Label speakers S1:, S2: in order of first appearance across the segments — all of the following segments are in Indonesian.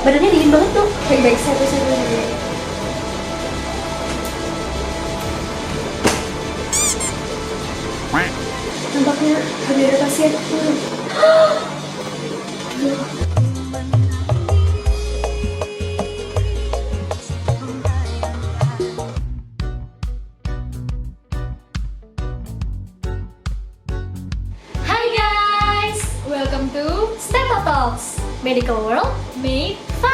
S1: Badannya dingin banget tuh.
S2: Baik-baik satu-satu dulu. Nampaknya ada pasien.
S1: Hai guys,
S2: Welcome to
S1: Step Talks Medical World
S2: Make
S1: Fun.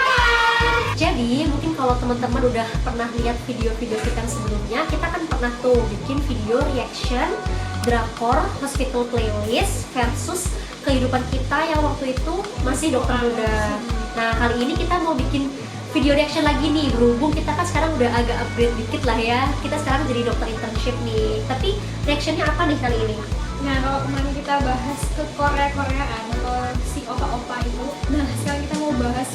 S1: Jadi mungkin kalau teman-teman udah pernah lihat video-video kita yang sebelumnya, kita kan pernah tuh bikin video reaction drakor Hospital Playlist versus kehidupan kita yang waktu itu masih dokter muda. Nah kali ini kita mau bikin video reaction lagi nih, berhubung kita kan sekarang udah agak upgrade dikit lah ya. Kita sekarang jadi dokter internship nih. Tapi reactionnya apa nih kali ini?
S2: Nah, kalau kemarin kita bahas ke Korea-Koreaan atau si opa-opa itu, nah sekarang kita mau bahas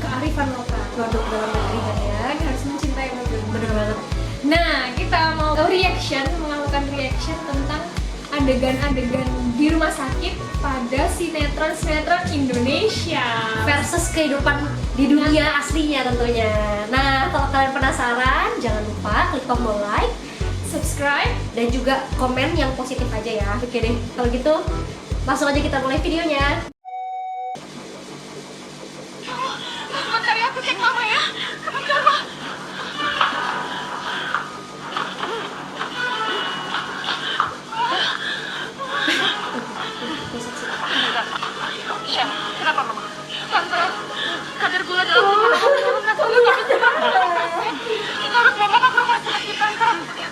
S2: kearifan lokal.
S1: Produk dalam negeri kan ya.
S2: Kan harus mencintai mobil.
S1: Bener banget.
S2: Nah, kita mau melakukan reaction tentang adegan-adegan di rumah sakit pada sinetron-sinetron Indonesia
S1: Versus kehidupan di dunia aslinya tentunya. Nah kalau kalian penasaran, jangan lupa klik tombol like,
S2: subscribe.
S1: dan juga komen yang positif aja ya. Oke deh, kalau gitu langsung aja kita mulai videonya.
S2: Bentar ya, aku cek mama ya. Bentar, Ma.
S3: Shell, kenapa mama? Tante, kadar gula dalam tubuh mama menurun rasanya sakit banget. Kita harus bawa ke rumah sakit, Tante.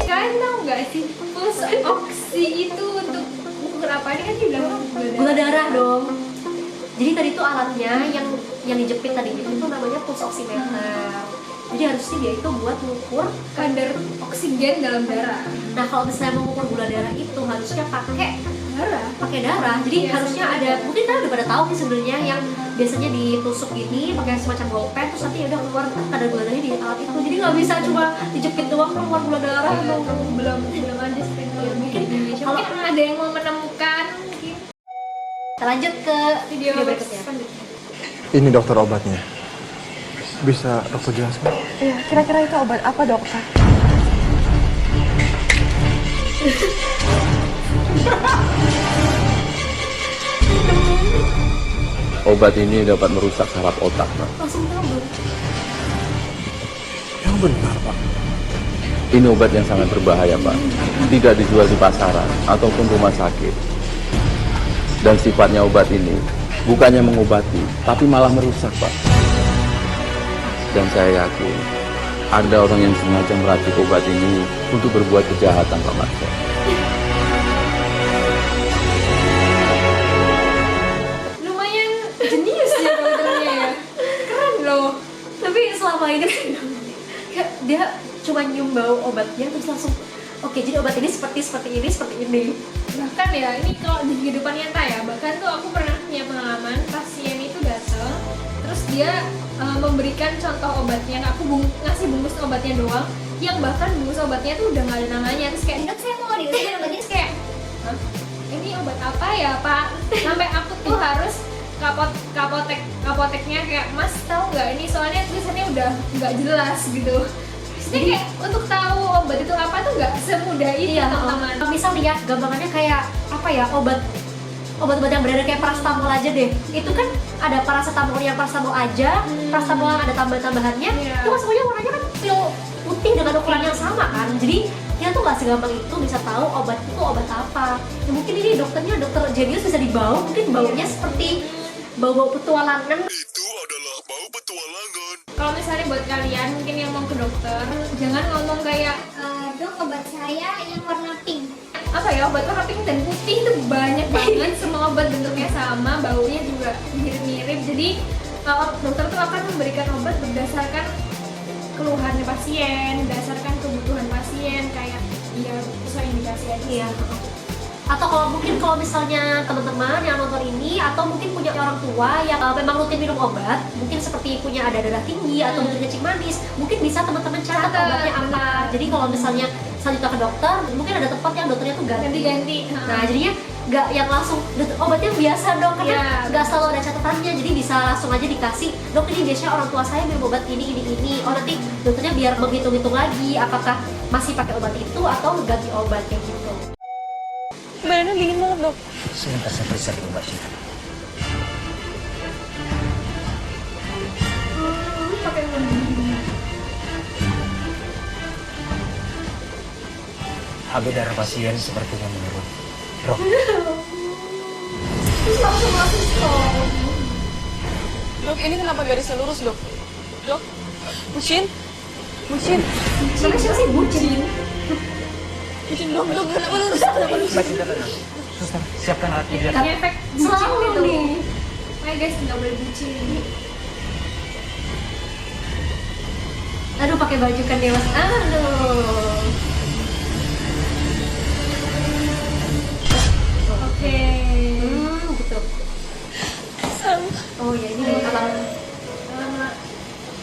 S2: Kalian tahu nggak sih, pulse oksi itu untuk ukur apa? Ini kan juga
S1: Gula darah dong. Jadi tadi tuh alatnya yang dijepit tadi itu tuh namanya pulse oximeter. Jadi harusnya dia itu buat mengukur.
S2: kadar oksigen dalam darah.
S1: Nah kalau misalnya mau mengukur gula darah itu harusnya pakai darah. Jadi
S2: Iya,
S1: harusnya ada, mungkin kalian udah pada tahu sih sebenarnya yang biasanya ditusuk gini pakai semacam bolpen, terus nanti udah keluar kadar gula darahnya di alat itu. Jadi nggak bisa cuma dijepit doang keluar gula darah.
S2: Belum ada seperti mungkin Indonesia.
S1: Kalau-
S2: Mungkin ada yang mau menemukan mungkin
S1: Kita lanjut ke
S2: video
S1: berikutnya.
S2: selanjutnya.
S4: Ini dokter obatnya. Bisa dokter jelaskan?
S5: Iya, kira-kira itu obat apa dokter?
S6: Obat ini dapat merusak saraf otak, Pak.
S1: Langsung tahu dong.
S4: Yang benar, Pak.
S6: Ini obat yang sangat berbahaya, Pak. Tidak dijual di pasaran ataupun rumah sakit. Dan sifatnya obat ini bukannya mengobati, tapi malah merusak, Pak. Dan saya yakin ada orang yang sengaja meracik obat ini untuk berbuat kejahatan, Pak Marcel.
S2: Lumayan jenius ya dokternya ya. Keren loh.
S1: Tapi selama ini kayak dia cuma nyium bau obatnya terus langsung oke, jadi obat ini seperti ini.
S2: Bahkan ya, ini kalau di kehidupan nyata ya, bahkan tuh aku pernah punya pengalaman pasien itu datang terus dia memberikan contoh obatnya. Nah, aku ngasih bungkus obatnya doang, yang bahkan bungkus obatnya tuh udah nggak ada namanya. Terus kayak, dok saya mau diusahain obatnya. Terus kayak, hah? Ini obat apa ya pak? Sampai aku tuh harus kapoteknya kayak, mas tahu nggak ini soalnya tulisannya udah nggak jelas gitu. Jadi kayak untuk tahu obat itu apa tuh nggak semudah itu teman-teman.
S1: Misal nih ya, gampangannya kayak apa ya, obat-obat yang beredar kayak paracetamol aja deh. Itu kan ada paracetamol yang paracetamol aja, paracetamol yang ada tambahan-tambahannya.
S2: Iya.
S1: Itu kan semuanya warnanya kan pil putih dengan ukuran yang sama kan. Jadi kita tuh nggak segampang itu bisa tahu obat itu obat apa. Ya, mungkin ini dokternya dokter jenius bisa dibau, mungkin baunya seperti bau-bau petualangan.
S7: Itu adalah bau petualangan.
S2: Kalau misalnya buat kalian mungkin yang mau ke dokter, jangan ngomong kayak
S8: Dok, obat saya yang warna pink.
S2: apa ya, obat warna pink dan putih itu banyak banget. Semua obat bentuknya sama, baunya juga mirip-mirip. Jadi dokter tuh akan memberikan obat berdasarkan keluhannya pasien, berdasarkan kebutuhan pasien, kayak ya sesuai indikasi aja.
S1: Iya. Atau kalau misalnya teman-teman yang nonton ini atau mungkin punya orang tua yang memang rutin minum obat, mungkin seperti punya ada darah tinggi atau mungkin kencing manis, mungkin bisa teman-teman catat obatnya apa. Jadi kalau misalnya selanjutnya ke dokter, mungkin ada tempat yang dokternya tuh ganti. Nah jadinya nggak yang langsung obatnya biasa dong, karena
S2: Iya,
S1: nggak selalu ada catatannya, jadi bisa langsung aja dikasih, dok ini biasanya orang tua saya minum obat ini. Oh nanti dokternya biar menghitung-hitung lagi apakah masih pakai obat itu atau ganti obat kayak gitu.
S5: Badannya dingin banget, Dok.
S9: Sebentar saya periksa dulu Mbak Syifa.
S2: Pakai lembut.
S9: HB darah pasien sepertinya menurun. Dok,
S2: Terus langsung stop.
S5: Dok, ini kenapa garisnya lurus, Dok? Dok, Bucin? Bucin?
S1: Namanya siapa sih? Bucin.
S5: Bucin, Dok, kenapa lurus? Kenapa lurus?
S9: Mbak Cinta tenang. Suster, siapkan alat hidrat.
S2: Ini efek bucin
S1: Selalu
S2: gitu.
S1: nih.
S2: Makanya guys, nggak boleh bucin.
S1: Aduh pakai baju kan dewas. Aduh.
S2: Oke.
S1: Gitu. Oh ya ini alam.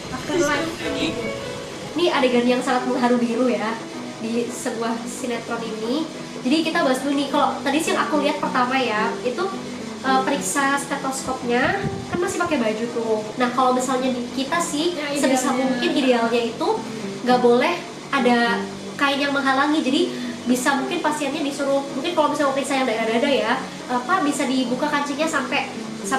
S2: Afterlife.
S1: Ini adegan yang sangat mengharu biru ya di sebuah sinetron ini. Jadi kita bahas dulu nih, kalau tadi sih yang aku lihat pertama ya itu periksa stetoskopnya kan masih pakai baju tuh. Nah kalau misalnya di kita sih
S2: Ya,
S1: sebisa
S2: idealnya.
S1: mungkin idealnya itu nggak boleh ada kain yang menghalangi. Jadi bisa mungkin pasiennya disuruh, mungkin kalau misalnya mau periksa yang daerah dada ya, Pak bisa dibuka kancingnya sampai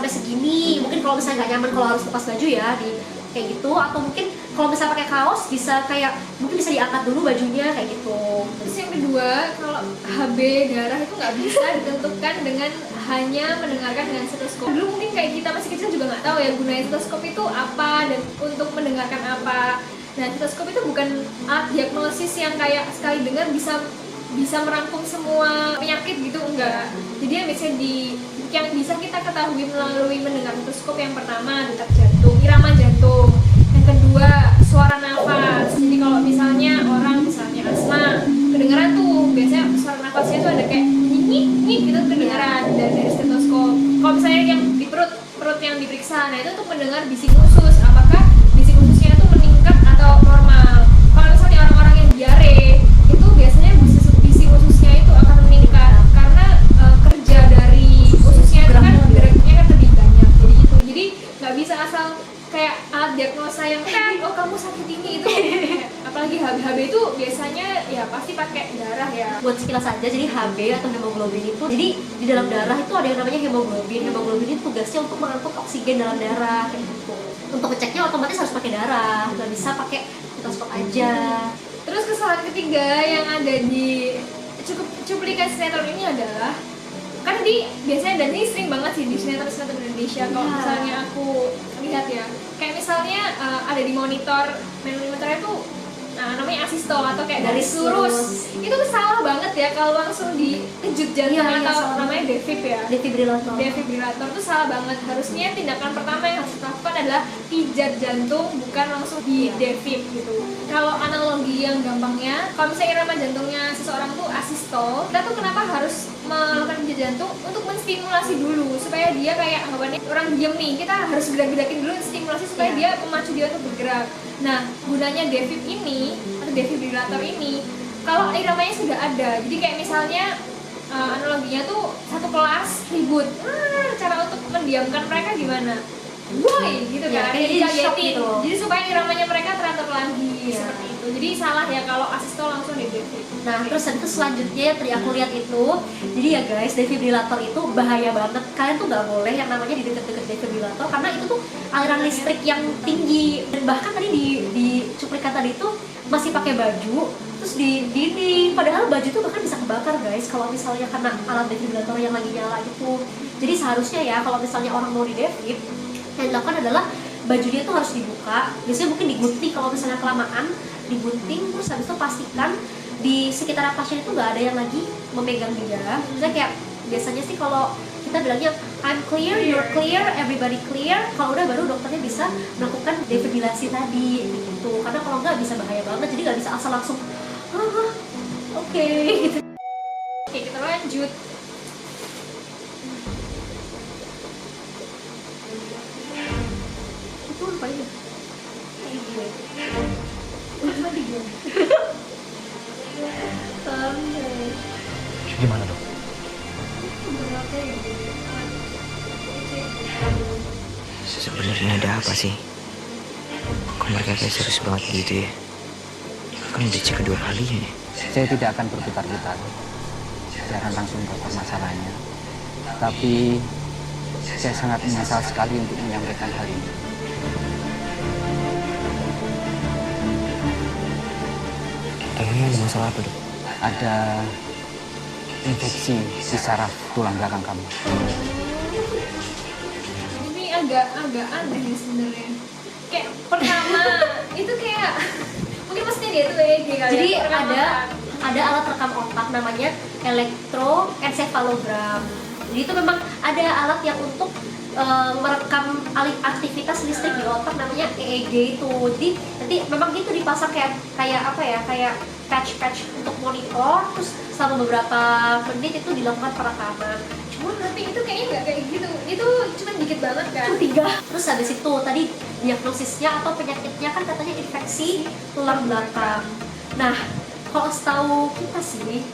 S1: segini. Mungkin kalau misalnya nggak nyaman kalau harus lepas baju ya di kayak gitu, atau mungkin kalau misalnya pakai kaos bisa kayak mungkin bisa diangkat dulu bajunya kayak gitu.
S2: Terus yang kedua, kalau HB darah itu nggak bisa ditentukan dengan hanya mendengarkan dengan stetoskop. Dulu mungkin kayak kita masih kecil juga nggak tahu ya gunanya stetoskop itu apa dan untuk mendengarkan apa. Nah, stetoskop itu bukan alat diagnosis yang kayak sekali dengar bisa merangkum semua penyakit gitu, enggak. Jadi yang bisa kita ketahui melalui mendengar stetoskop yang pertama detak jantung, irama jantung. Yang kedua suara nafas. Jadi kalau misalnya orang asma kedengeran tuh biasanya suara nafasnya tuh ada kayak ini gitu kedengeran dari stetoskop. Kalau misalnya yang di perut yang diperiksa, nah itu untuk mendengar bising usus, apakah bising ususnya itu meningkat atau normal. Kalau misalnya orang-orang yang diare itu biasanya bising ususnya itu akan meningkat karena kerja dari ususnya itu kan geraknya kan lebih banyak, jadi gitu. Jadi nggak bisa asal kayak alat diagnosa yang oh kamu sakit ini itu. Apalagi HB itu biasanya ya pasti pakai darah ya.
S1: Buat sekilas saja, jadi HB atau hemoglobin itu, jadi di dalam darah itu ada yang namanya hemoglobin. Hemoglobin itu tugasnya untuk mengangkut oksigen dalam darah kayak gitu. Untuk ngeceknya otomatis harus pakai darah, nggak bisa pakai stetoskop aja.
S2: Terus kesalahan ketiga yang ada di cuplikan sinetron ini adalah kan biasanya, dan ini sering banget sih di sinetron Indonesia kalau misalnya aku lihat ya, kayak misalnya ada di monitornya tuh namanya asisto atau kayak garis lurus. Itu tuh salah banget ya kalau langsung dikejut jantung atau namanya defib ya. Defibrilator tuh salah banget. Harusnya tindakan pertama yang harus dilakukan adalah pijat jantung, bukan langsung di defib gitu. Kalau analogi yang gampangnya, kalau misalnya irama jantungnya seseorang tuh asisto, kita tuh kenapa harus melakukan pijat jantung? Untuk menstimulasi dulu supaya dia kayak anggapannya orang diem nih, kita harus gerak-gerakin dulu stimulasi supaya dia memacu dia untuk bergerak. Nah, gunanya defib ini atau defibrilator ini kalau iramanya sudah ada. Jadi kayak misalnya analoginya tuh satu kelas ribut, cara untuk mendiamkan mereka gimana? Woi, gitu kan, kayak dikagetin.
S1: Gitu.
S2: Jadi supaya iramanya mereka teratur lagi seperti itu. Jadi salah ya kalau asisto langsung di defib.
S1: Nah terus itu selanjutnya yang tadi aku lihat itu, jadi ya guys, defibrilator itu bahaya banget. Kalian tuh nggak boleh yang namanya di deket-deket defibrilator karena itu tuh aliran listrik yang tinggi. Dan bahkan tadi di cuplikan tadi itu masih pakai baju, terus di dinding. Padahal baju tuh bahkan bisa kebakar guys kalau misalnya kena alat defibrilator yang lagi nyala gitu. Jadi seharusnya ya kalau misalnya orang mau di defib, yang dilakukan adalah baju dia tuh harus dibuka. Biasanya mungkin digunting kalau misalnya kelamaan, digunting. Terus habis itu pastikan di sekitar pasien itu nggak ada yang lagi memegang dia. Misalnya kayak biasanya sih kalau kita bilangnya I'm clear, you're clear, everybody clear. Kalau udah baru dokternya bisa melakukan defibrilasi tadi gitu. Karena kalau nggak bisa bahaya banget. Jadi nggak bisa asal langsung oke, gitu.
S2: Oke, kita lanjut.
S1: Itu apa ya?
S9: Gimana dok?
S10: Sebenarnya ada apa sih? Kok mereka kayak serius banget gitu ya? Kan udah cek kedua kalinya.
S11: Saya tidak akan berputar-putar. Saya akan langsung ke masalahnya. Tapi saya sangat menyesal sekali untuk menyampaikan hal ini.
S10: Emangnya ada masalah apa, Dok?
S11: Ada infeksi di saraf tulang belakang kamu.
S2: Ini agak aneh nih sebenarnya. Kayak pertama itu kayak mungkin maksudnya dia tuh EEG kali.
S1: Jadi
S2: ya,
S1: ada alat rekam otak namanya elektroencephalogram. Jadi itu memang ada alat yang untuk merekam aktivitas listrik di otak namanya EEG itu. Jadi nanti memang itu dipasang kayak apa ya, kayak patch untuk monitor, terus selama beberapa menit itu dilakukan perekaman.
S2: Cuma tapi itu kayaknya nggak kayak gitu. Itu cuma dikit banget kan.
S1: Cuma 3. Terus habis itu tadi diagnosisnya atau penyakitnya kan katanya infeksi tulang belakang. Nah, kalau setahu kita sih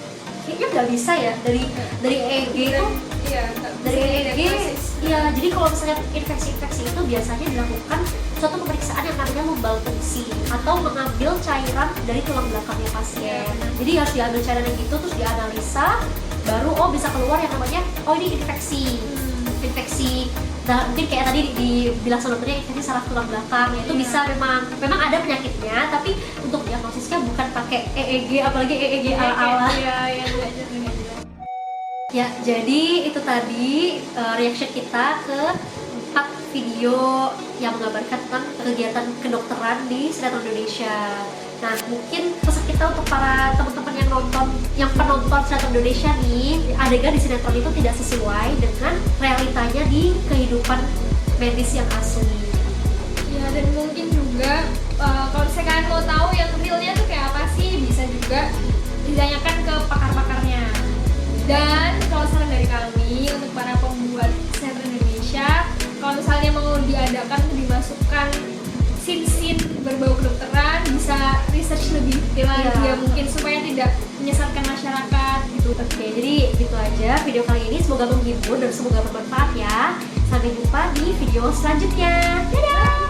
S1: kayaknya nggak bisa ya dari EEG itu.
S2: Iya,
S1: Dari EEG, ya jadi kalau misalnya infeksi itu biasanya dilakukan suatu pemeriksaan yang namanya lumbal fungsi atau mengambil cairan dari tulang belakangnya pasien. Jadi harus diambil cairan yang gitu terus dianalisa, baru bisa keluar yang namanya ini infeksi. Nah, mungkin kayak tadi dibilang sebelumnya infeksi saraf tulang belakang itu bisa memang ada penyakitnya, tapi untuk diagnosisnya bukan pakai EEG, apalagi EEG ala-ala. Ya, jadi itu tadi reaction kita ke 4 video yang menggambarkan tentang kegiatan kedokteran di sinetron Indonesia. Nah, mungkin pesan kita untuk para teman-teman yang penonton sinetron Indonesia nih, adegan di sinetron itu tidak sesuai dengan realitanya di kehidupan medis yang asli.
S2: Ya, dan mungkin juga kalau misalnya kalian mau tahu yang realnya tuh kayak apa sih, bisa juga ditanyakan ke pakar-pakarnya. Dan kalau saran dari kami untuk para pembuat sinetron Indonesia, kalau misalnya mau diadakan dimasukkan scene-scene berbau kedokteran, bisa research lebih detail lagi ya mungkin supaya tidak menyesatkan masyarakat gitu.
S1: Oke, jadi gitu aja video kali ini, semoga menghibur dan semoga bermanfaat ya. Sampai jumpa di video selanjutnya. Dadah!